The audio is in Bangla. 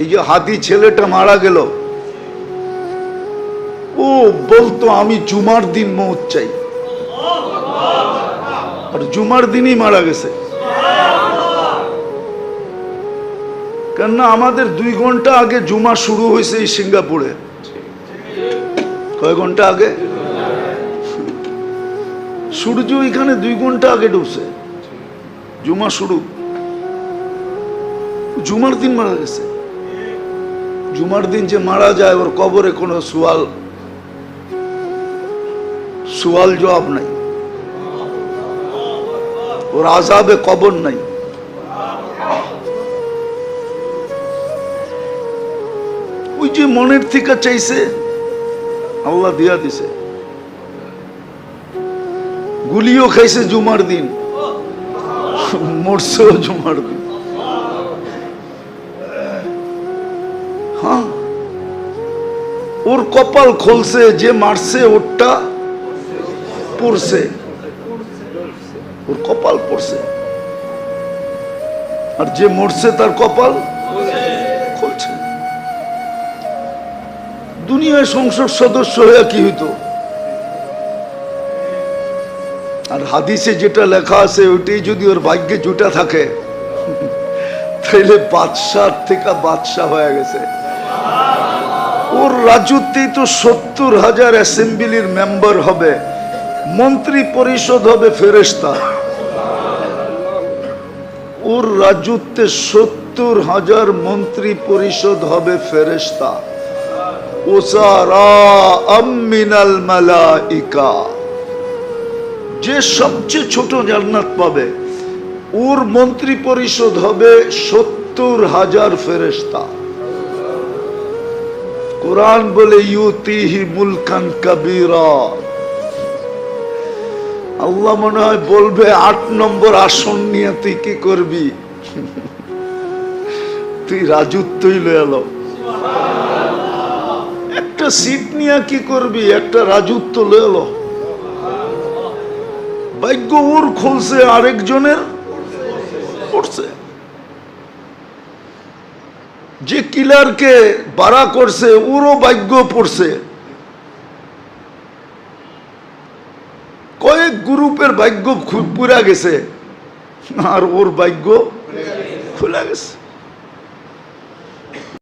এই যে হাতি ছেলেটা মারা গেল, ও বলতো আমি জুমার দিন মৌত চাই, আর জুমার দিনই মারা গেছে। কেননা আমাদের 2 ঘন্টা আগে জুমা শুরু হয়েছে এই সিঙ্গাপুরে। কয় ঘন্টা আগে? সূর্য এখানে 2 ঘন্টা আগে ডুবছে, জুমা শুরু। জুমার দিন মারা গেছে। জুমার দিন যে মারা যায় ওর কবরে কোনো সুয়াল জবাব নাই, ওর আযাবে কবর নাই। ওই যে মনের থেকে চাইছে আল্লাহ দিয়া দিছে। গুলিও খাইছে জুমার দিন, মরছেও জুমার দিন। হ্যাঁ, ওর কপাল খুলছে, যে মারছে ওরটা পড়ছে, ওর কপাল পড়ছে, আর যে মরছে তার কপাল খুলছে। দুনিয়ায় সংসদ সদস্য হয়ে কি হইতো? আর হাদিসে যেটা লেখা আছে ওইটাই যদি ওর ভাগ্যে জুটা থাকে তাইলে বাদশাহ থেকে বাদশাহ হয়ে গেছে। ওর রাজত্বেই তো 70,000 অ্যাসেম্বলির মেম্বার হবে, মন্ত্রী পরিষদ হবে ফেরেশতা। ওর রাজত্বে 70,000 মন্ত্রী পরিষদ হবে ফেরেশতা। মিনাল মালাইকা, যে সবচেয়ে ছোট জান্নাত পাবে ওর মন্ত্রী পরিষদ হবে 70,000 ফেরেশতা। কুরআন বলে ইউতিহি মুলকান কাবীরা। আল্লাহ মনে হয় বলবে 8 নম্বর আসন নিয়ে তুই কি করবি? তুই রাজত্বই লয়ে এলো। একটা সিট নিয়ে কি করবি? একটা রাজত্ব লয়ে এলো। ভাগ্য ওর খুলছে, আরেকজনের পড়ছে। যে কিলারকে বাড়া করছে ওরও ভাগ্য পড়ছে। কয়েক গ্রুপের ভাগ্য পুরা গেছে আর ওর ভাগ্য খুলে গেছে।